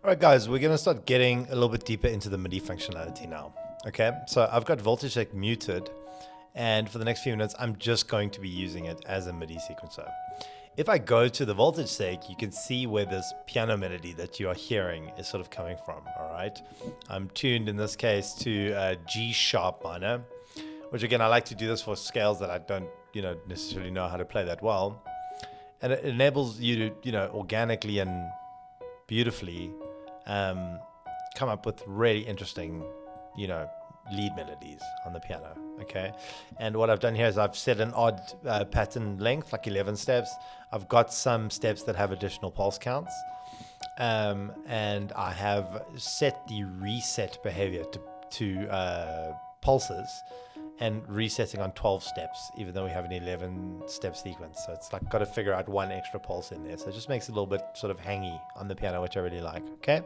All right, guys, we're going to start getting a little bit deeper into the MIDI functionality now. Okay, so I've got VoltageSEQ muted, and for the next few minutes, I'm just going to be using it as a MIDI sequencer. If I go to the VoltageSEQ, you can see where this piano melody that you are hearing is sort of coming from, all right? I'm tuned in this case to G sharp minor, which again, I like to do this for scales that I don't, necessarily know how to play that well. And it enables you to, organically and beautifully come up with really interesting, lead melodies on the piano. Okay, and what I've done here is I've set an odd pattern length, like 11 steps. I've got some steps that have additional pulse counts, and I have set the reset behavior to pulses and resetting on 12 steps, even though we have an 11 step sequence. So it's like got to figure out one extra pulse in there. So it just makes it a little bit sort of hangy on the piano, which I really like. Okay.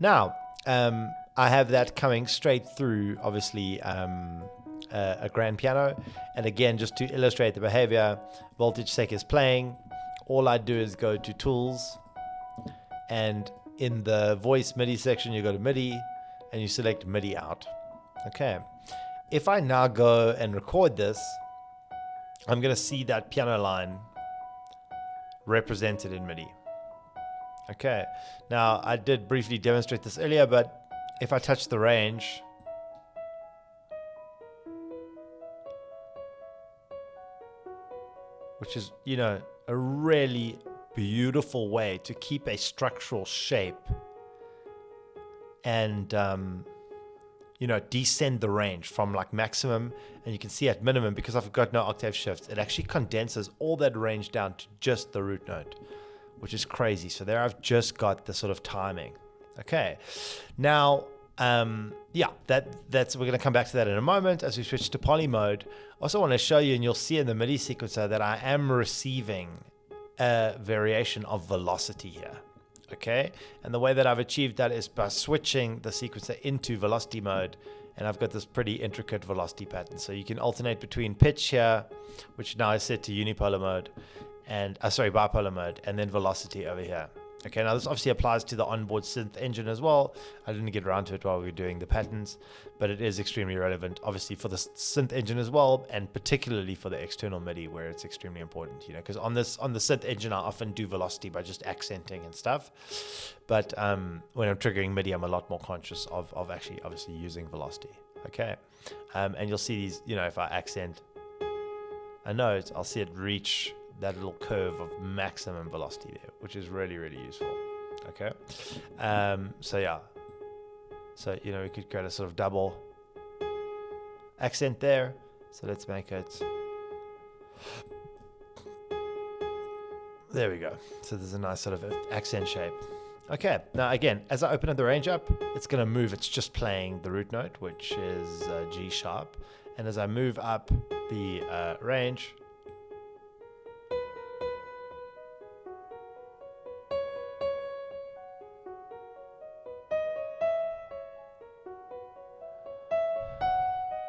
Now, I have that coming straight through, obviously, a grand piano. And again, just to illustrate the behavior, VoltageSEQ is playing. All I do is go to Tools, and in the voice MIDI section, you go to MIDI and you select MIDI out. Okay. If I now go and record this, I'm going to see that piano line represented in MIDI. Okay, now I did briefly demonstrate this earlier, but if I touch the range, which is, a really beautiful way to keep a structural shape and, descend the range from like maximum, and you can see at minimum, because I've got no octave shifts, it actually condenses all that range down to just the root note, which is crazy. So there I've just got the sort of timing. Okay, now that's we're going to come back to that in a moment as we switch to poly mode. I also want to show you, and you'll see in the MIDI sequencer, that I am receiving a variation of velocity here. Okay, and the way that I've achieved that is by switching the sequencer into velocity mode, and I've got this pretty intricate velocity pattern. So you can alternate between pitch here, which now is set to unipolar mode, and bipolar mode, and then velocity over here. Okay, now this obviously applies to the onboard synth engine as well. I didn't get around to it while we were doing the patterns, but it is extremely relevant, obviously, for the synth engine as well, and particularly for the external MIDI, where it's extremely important, because on the synth engine, I often do velocity by just accenting and stuff. But when I'm triggering MIDI, I'm a lot more conscious of actually, obviously, using velocity. Okay, and you'll see these, if I accent a note, I'll see it reach that little curve of maximum velocity there, which is really, really useful. Okay, so we could create a sort of double accent there. So let's make it, there we go. So there's a nice sort of accent shape. Okay, now again, as I open the range up, it's going to move. It's just playing the root note, which is G sharp, and as I move up the range,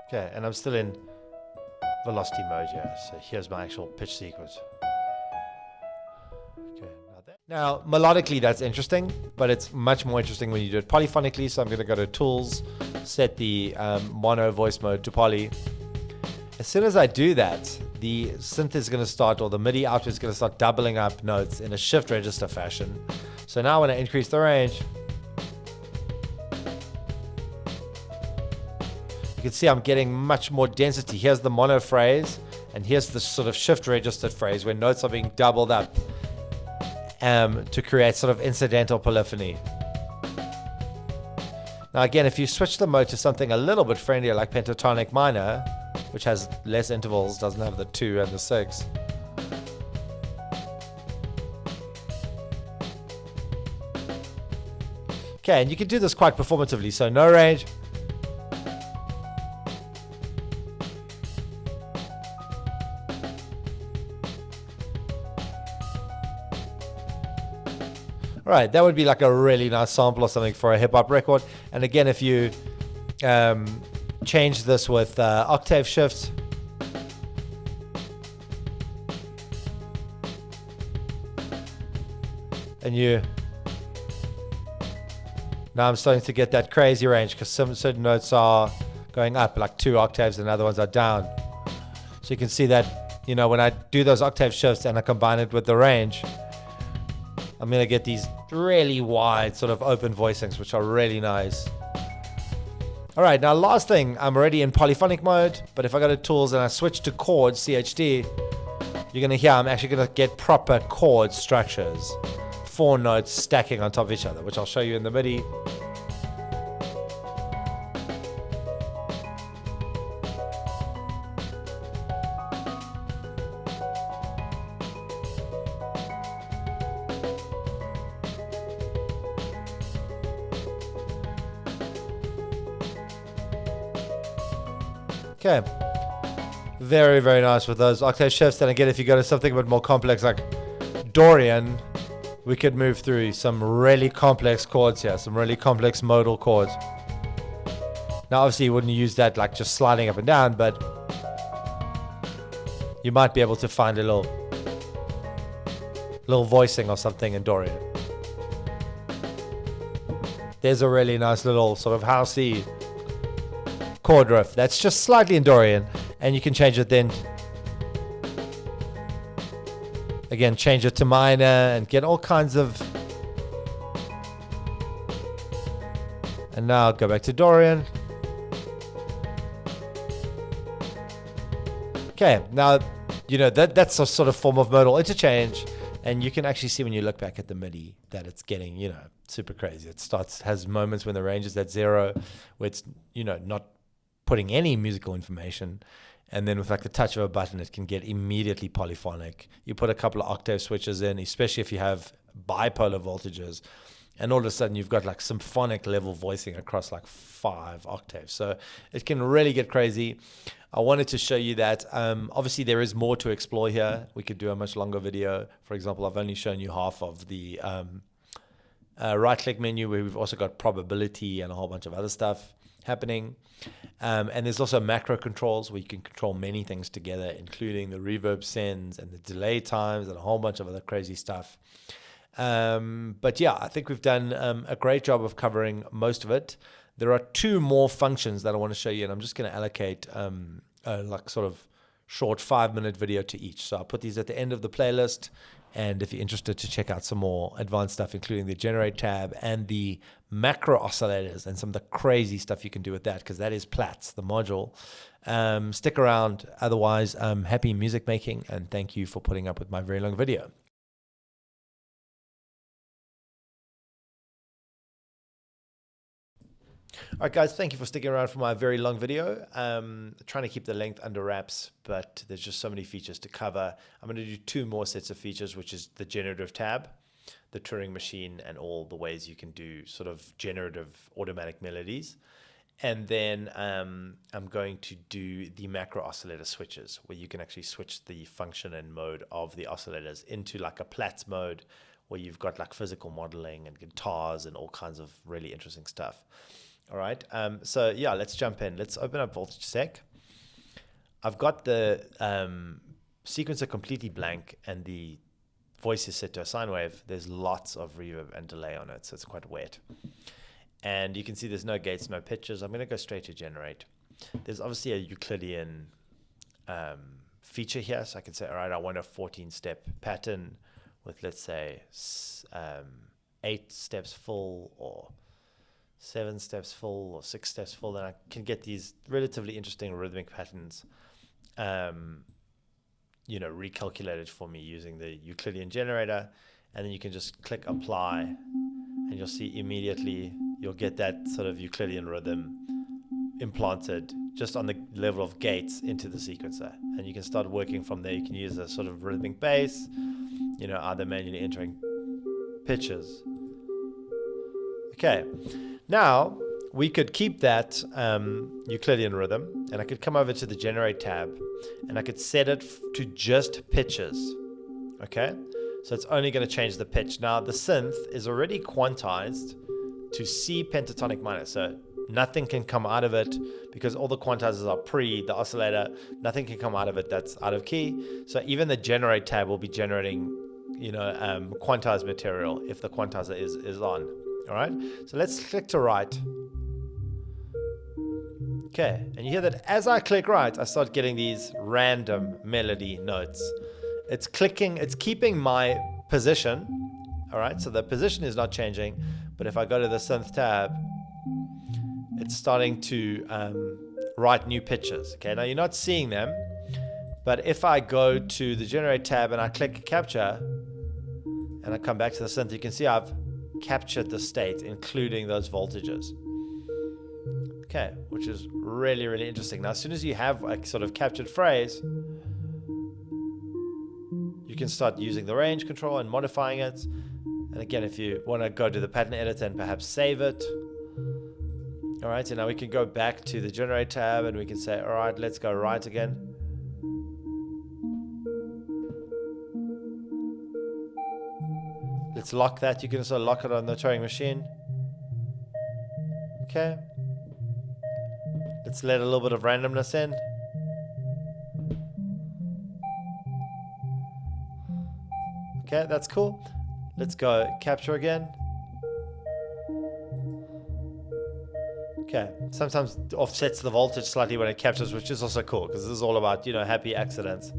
okay, and I'm still in velocity mode here. So here's my actual pitch sequence. Okay, now melodically that's interesting, but it's much more interesting when you do it polyphonically. So I'm going to go to Tools, set the mono voice mode to poly. As soon as I do that, the synth is going to start, or the MIDI output is going to start doubling up notes in a shift register fashion. So now when I increase the range, you can see I'm getting much more density. Here's the mono phrase, and here's the sort of shift registered phrase where notes are being doubled up to create sort of incidental polyphony. Now again, if you switch the mode to something a little bit friendlier like pentatonic minor, which has less intervals, doesn't have the 2 and the 6. Okay, and you can do this quite performatively, so no range. All right, that would be like a really nice sample or something for a hip-hop record. And again, if you change this with octave shifts, and you Now I'm starting to get that crazy range because some certain notes are going up like 2 octaves and other ones are down. So you can see that, you know, when I do those octave shifts and I combine it with the range, I'm going to get these really wide sort of open voicings, which are really nice. All right, now last thing, I'm already in polyphonic mode, but if I go to tools and I switch to chords, CHD, you're going to hear I'm actually going to get proper chord structures. 4 notes stacking on top of each other, which I'll show you in the MIDI. Okay, very, very nice with those octave shifts. And again, if you go to something a bit more complex like Dorian, we could move through some really complex chords here, some really complex modal chords. Now, obviously, you wouldn't use that like just sliding up and down, but you might be able to find a little voicing or something in Dorian. There's a really nice little sort of housey chord riff that's just slightly in Dorian, and you can change it then. Again, change it to minor and get all kinds of. And now go back to Dorian. Okay, now you know that's a sort of form of modal interchange, and you can actually see when you look back at the MIDI that it's getting, you know, super crazy. It has moments when the range is at 0, where it's, you know, not putting any musical information, and then with like the touch of a button it can get immediately polyphonic. You put a couple of octave switches in, especially if you have bipolar voltages, and all of a sudden you've got like symphonic level voicing across like 5 octaves. So it can really get crazy. I wanted to show you that. Obviously there is more to explore here. We could do a much longer video. For example, I've only shown you half of the right click menu, where we've also got probability and a whole bunch of other stuff happening. And there's also macro controls where you can control many things together, including the reverb sends and the delay times and a whole bunch of other crazy stuff. But yeah, I think we've done a great job of covering most of it. There are 2 more functions that I want to show you, and I'm just going to allocate like sort of short 5-minute video to each. So I'll put these at the end of the playlist. And if you're interested to check out some more advanced stuff, including the generate tab and the macro oscillators and some of the crazy stuff you can do with that, because that is Platts, the module, stick around. Otherwise, happy music making, and thank you for putting up with my very long video. All right, guys, thank you for sticking around for my very long video. Trying to keep the length under wraps, but there's just so many features to cover. I'm going to do 2 more sets of features, which is the generative tab, the Turing machine, and all the ways you can do sort of generative automatic melodies. And then I'm going to do the macro oscillator switches, where you can actually switch the function and mode of the oscillators into like a Platts mode, where you've got like physical modeling and guitars and all kinds of really interesting stuff. All right, so yeah, let's jump in. Let's open up VoltageSEQ. I've got the sequencer completely blank, and the voice is set to a sine wave. There's lots of reverb and delay on it, so it's quite wet. And you can see there's no gates, no pitches. I'm going to go straight to generate. There's obviously a Euclidean feature here, so I can say, all right, I want a 14-step pattern with, let's say, 8 steps full, or 7 steps full, or 6 steps full. Then I can get these relatively interesting rhythmic patterns, you know, recalculated for me using the Euclidean generator. And then you can just click apply, and you'll see immediately you'll get that sort of Euclidean rhythm implanted just on the level of gates into the sequencer. And you can start working from there. You can use a sort of rhythmic bass, you know, either manually entering pitches. Okay, now we could keep that Euclidean rhythm, and I could come over to the generate tab, and I could set it to just pitches. Okay, so it's only going to change the pitch. Now the synth is already quantized to C pentatonic minor, so nothing can come out of it because all the quantizers are pre the oscillator. Nothing can come out of it that's out of key. So even the generate tab will be generating, you know, quantized material if the quantizer is on. All right, so let's click to write. Okay, and you hear that as I click write, I start getting these random melody notes. It's clicking, it's keeping my position. All right, so the position is not changing, but if I go to the synth tab, it's starting to write new pitches. Okay, now you're not seeing them, but if I go to the generate tab and I click capture, and I come back to the synth, you can see I've captured the state, including those voltages. Okay, which is really, really interesting. Now, as soon as you have a sort of captured phrase, you can start using the range control and modifying it. And again, if you want to go to the pattern editor and perhaps save it. All right, so now we can go back to the generate tab and we can say, all right, let's go right again. Let's lock that. You can also lock it on the Turing machine. Okay. Let's let a little bit of randomness in. Okay, that's cool. Let's go capture again. Okay, sometimes it offsets the voltage slightly when it captures, which is also cool because this is all about, you know, happy accidents.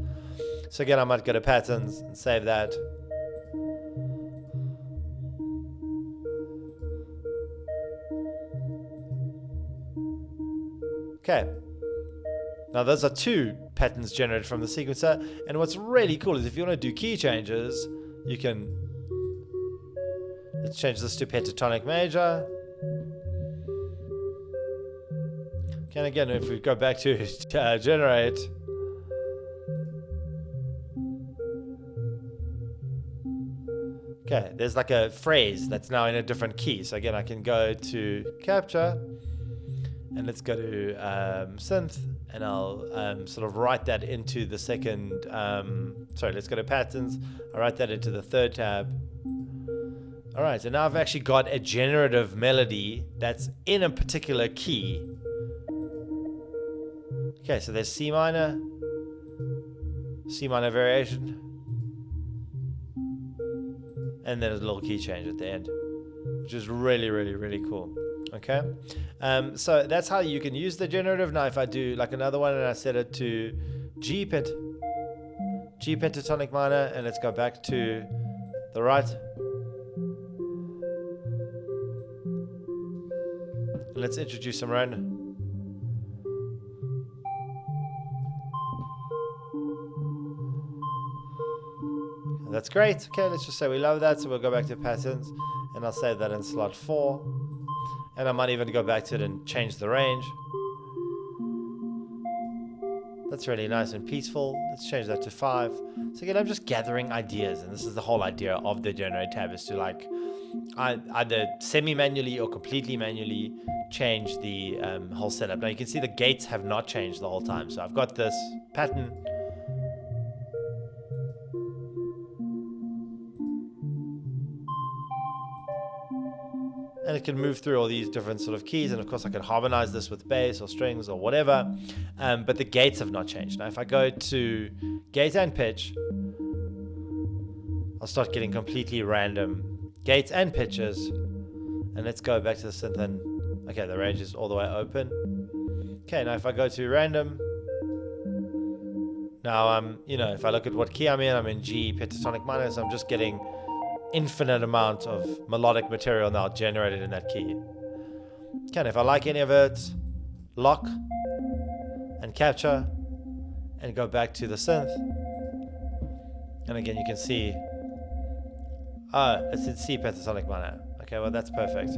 So again, I might go to patterns and save that. Okay, now those are two patterns generated from the sequencer, and what's really cool is if you want to do key changes, you can, let's change this to pentatonic major. Okay, and again, if we go back to generate, okay, there's like a phrase that's now in a different key. So again, I can go to capture, and let's go to synth, and I'll sort of write that into the second, sorry, let's go to patterns. I'll write that into the third tab. All right, so now I've actually got a generative melody that's in a particular key. Okay, so there's C minor variation, and then there's a little key change at the end, which is really, really, really cool. Okay, so that's how you can use the generative. Now if I do like another one and I set it to G pentatonic minor, and let's go back to the right, and let's introduce some random. That's great. Okay, let's just say we love that, so we'll go back to patterns, and I'll save that in slot 4. And I might even go back to it and change the range. That's really nice and peaceful. Let's change that to 5. So again, I'm just gathering ideas, and this is the whole idea of the generate tab, is to like either semi-manually or completely manually change the whole setup. Now you can see the gates have not changed the whole time. So I've got this pattern. And it can move through all these different sort of keys, and of course I can harmonize this with bass or strings or whatever, but the gates have not changed. Now if I go to gate and pitch, I'll start getting completely random gates and pitches. And let's go back to the synth, and okay, the range is all the way open. Okay, now if I go to random, now you know, if I look at what key I'm in G pentatonic minor, so I'm just getting infinite amount of melodic material now generated in that key. Okay, and if I like any of it, lock and capture and go back to the synth, and again you can see it's in C pentatonic minor. Okay, well that's perfect.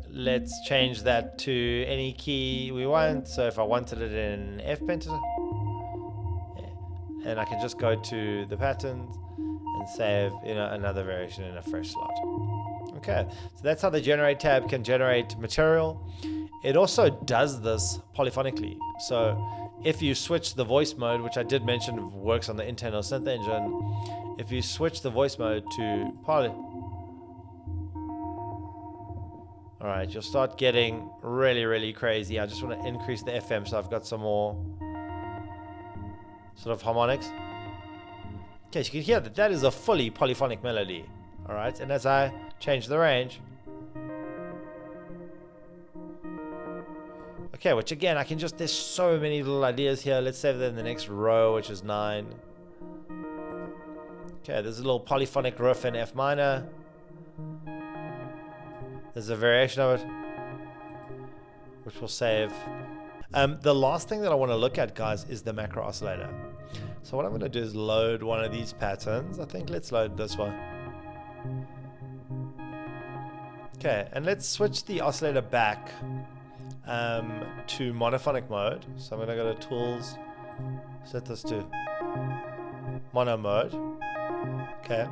Let's change that to any key we want. So if I wanted it in F pentatonic, and I can just go to the patterns and save, you know, another variation in a fresh slot. Okay, so that's how the generate tab can generate material. It also does this polyphonically. So if you switch the voice mode, which I did mention works on the internal synth engine, if you switch the voice mode to poly, all right, you'll start getting really, really crazy. I just want to increase the FM so I've got some more sort of harmonics. Okay, so you can hear that that is a fully polyphonic melody. All right, and as I change the range. Okay, which again, I can just, there's so many little ideas here. Let's save them in the next row, which is 9. Okay, there's a little polyphonic riff in F minor. There's a variation of it, which we'll save. The last thing that I want to look at, guys, is the macro oscillator. So what I'm going to do is load one of these patterns. I think let's load this one. Okay, and let's switch the oscillator back to monophonic mode. So I'm going to go to Tools, set this to mono mode. Okay,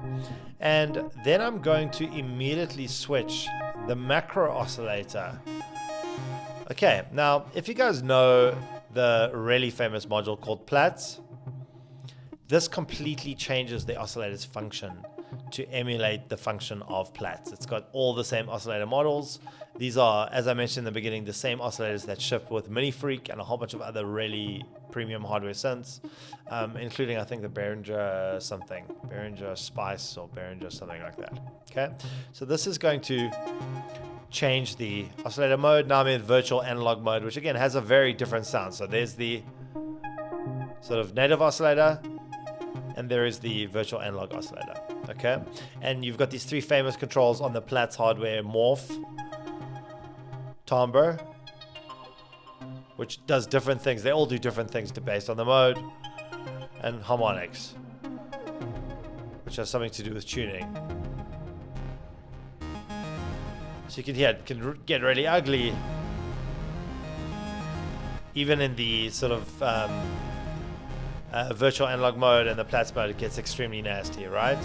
and then I'm going to immediately switch the macro oscillator. Okay, now if you guys know the really famous module called Platts, this completely changes the oscillator's function to emulate the function of Platts. It's got all the same oscillator models. These are, as I mentioned in the beginning, the same oscillators that ship with MiniFreak and a whole bunch of other really premium hardware synths, including I think the Behringer something, Behringer Spice or Behringer something like that. Okay, so this is going to change the oscillator mode. Now I'm in virtual analog mode, which again has a very different sound. So there's the sort of native oscillator, and there is the virtual analog oscillator. Okay, and you've got these 3 famous controls on the Platts hardware: morph, timbre, which does different things. They all do different things based on the mode, and harmonics, which has something to do with tuning. So you can hear it can get really ugly, even in the sort of virtual analog mode and the Platts mode. It gets extremely nasty, right?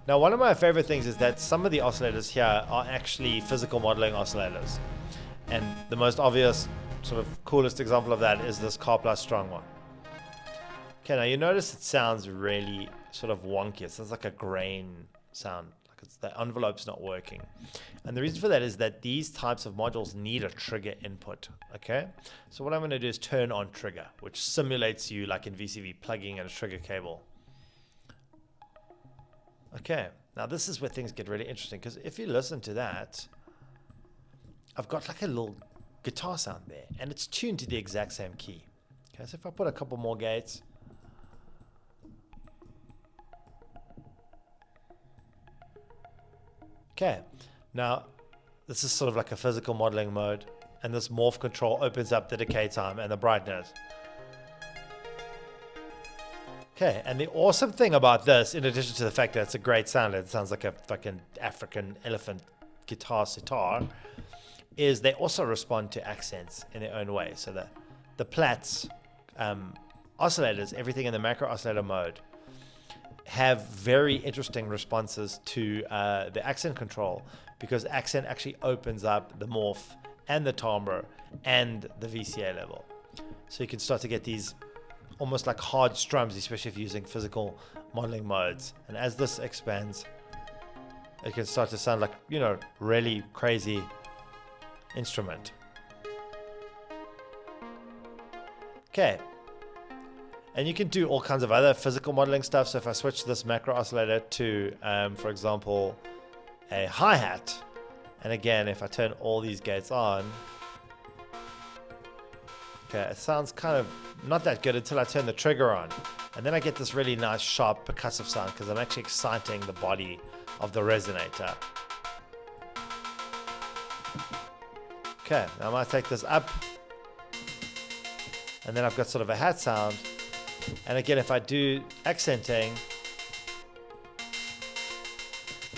Now, one of my favorite things is that some of the oscillators here are actually physical modeling oscillators. And the most obvious, sort of coolest example of that is this Car Plus Strong one. Okay, now you notice it sounds really sort of wonky. It sounds like a grain sound, like it's, the envelope's not working. And the reason for that is that these types of modules need a trigger input, okay? So what I'm going to do is turn on trigger, which simulates you, like in VCV, plugging in a trigger cable. Okay, now this is where things get really interesting, because if you listen to that, I've got like a little guitar sound there, and it's tuned to the exact same key. Okay, so if I put a couple more gates, okay, now this is sort of like a physical modeling mode, and this morph control opens up the decay time and the brightness. Okay, and the awesome thing about this, in addition to the fact that it's a great sound, it sounds like a fucking African elephant guitar sitar, is they also respond to accents in their own way. So the Platts oscillators, everything in the macro oscillator mode, have very interesting responses to the accent control, because accent actually opens up the morph and the timbre and the VCA level. So you can start to get these almost like hard strums, especially if you're using physical modeling modes. And as this expands, it can start to sound like, you know, really crazy instrument. Okay. And you can do all kinds of other physical modeling stuff. So if I switch this macro oscillator to, for example, a hi-hat, and again, if I turn all these gates on, okay, it sounds kind of not that good until I turn the trigger on. And then I get this really nice, sharp, percussive sound, because I'm actually exciting the body of the resonator. Okay, now I might take this up, and then I've got sort of a hat sound. And again, if I do accenting,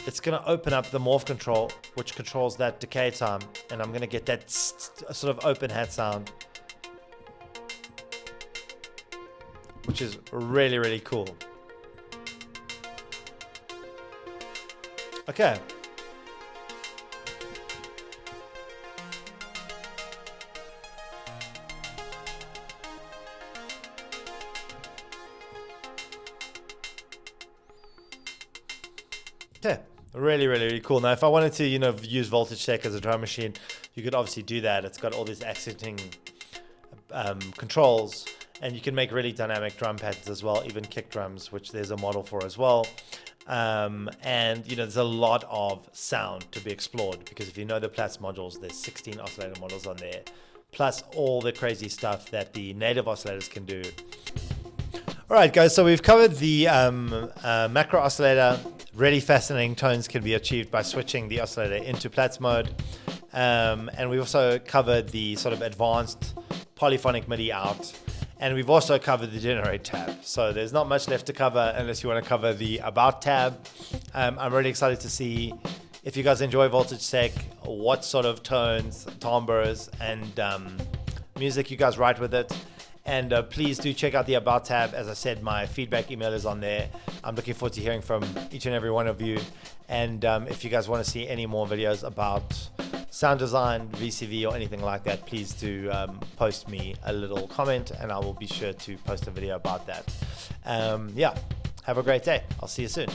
it's going to open up the morph control, which controls that decay time, and I'm going to get that sort of open hat sound, which is really, really cool. Okay. Okay, really, really, really cool. Now, if I wanted to, you know, use VoltageSEQ as a drum machine, you could obviously do that. It's got all these accenting controls, and you can make really dynamic drum patterns as well, even kick drums, which there's a model for as well. And there's a lot of sound to be explored, because if you know the Platts modules, there's 16 oscillator models on there, plus all the crazy stuff that the native oscillators can do. All right, guys, so we've covered the macro oscillator. Really fascinating tones can be achieved by switching the oscillator into Platts mode. And we also covered the sort of advanced polyphonic MIDI out. And we've also covered the generate tab. So there's not much left to cover unless you want to cover the about tab. I'm really excited to see if you guys enjoy VoltageSEQ, what sort of tones, timbres, and music you guys write with it. And please do check out the About tab. As I said, my feedback email is on there. I'm looking forward to hearing from each and every one of you. And if you guys want to see any more videos about sound design, VCV, or anything like that, please do post me a little comment, and I will be sure to post a video about that. Yeah, have a great day. I'll see you soon.